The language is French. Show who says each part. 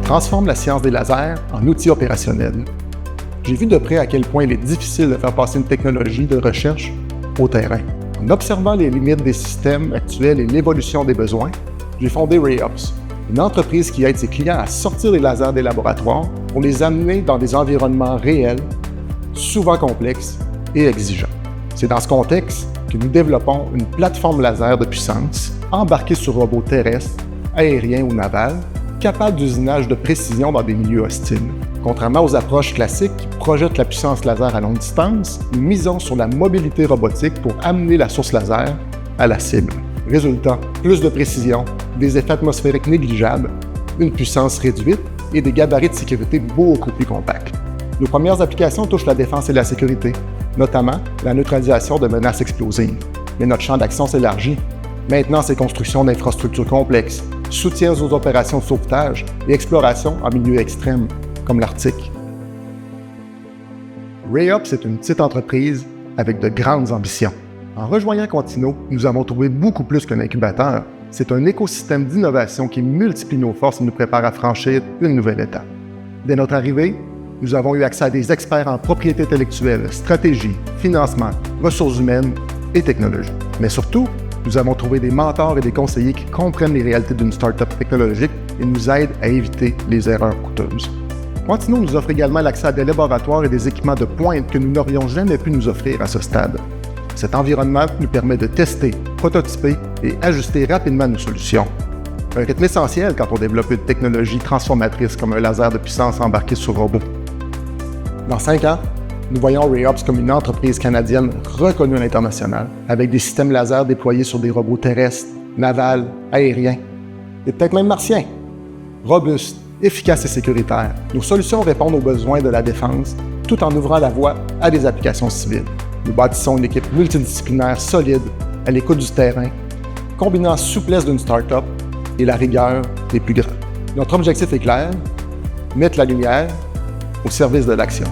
Speaker 1: transforme la science des lasers en outil opérationnel. J'ai vu de près à quel point il est difficile de faire passer une technologie de recherche au terrain. En observant les limites des systèmes actuels et l'évolution des besoins, j'ai fondé RayOps, une entreprise qui aide ses clients à sortir les lasers des laboratoires pour les amener dans des environnements réels, souvent complexes et exigeants. C'est dans ce contexte que nous développons une plateforme laser de puissance embarquée sur robots terrestres, aériens ou navals, capable d'usinage de précision dans des milieux hostiles. Contrairement aux approches classiques qui projettent la puissance laser à longue distance, nous misons sur la mobilité robotique pour amener la source laser à la cible. Résultat, plus de précision, des effets atmosphériques négligeables, une puissance réduite et des gabarits de sécurité beaucoup plus compacts. Nos premières applications touchent la défense et la sécurité, notamment la neutralisation de menaces explosives. Mais notre champ d'action s'élargit. Maintenant, c'est construction d'infrastructures complexes, soutien aux opérations de sauvetage et exploration en milieu extrême, comme l'Arctique. RayOps est une petite entreprise avec de grandes ambitions. En rejoignant Contino, nous avons trouvé beaucoup plus qu'un incubateur. C'est un écosystème d'innovation qui multiplie nos forces et nous prépare à franchir une nouvelle étape. Dès notre arrivée, nous avons eu accès à des experts en propriété intellectuelle, stratégie, financement, ressources humaines et technologie. Mais surtout, nous avons trouvé des mentors et des conseillers qui comprennent les réalités d'une start-up technologique et nous aident à éviter les erreurs coûteuses. Contino nous offre également l'accès à des laboratoires et des équipements de pointe que nous n'aurions jamais pu nous offrir à ce stade. Cet environnement nous permet de tester, prototyper et ajuster rapidement nos solutions. Un rythme essentiel quand on développe une technologie transformatrice comme un laser de puissance embarqué sur robot. Dans 5 ans, nous voyons RayOps comme une entreprise canadienne reconnue à l'international, avec des systèmes laser déployés sur des robots terrestres, navals, aériens, et peut-être même martiens. Robustes, efficaces et sécuritaires, nos solutions répondent aux besoins de la défense, tout en ouvrant la voie à des applications civiles. Nous bâtissons une équipe multidisciplinaire solide, à l'écoute du terrain, combinant souplesse d'une start-up et la rigueur des plus grands. Notre objectif est clair, mettre la lumière au service de l'action.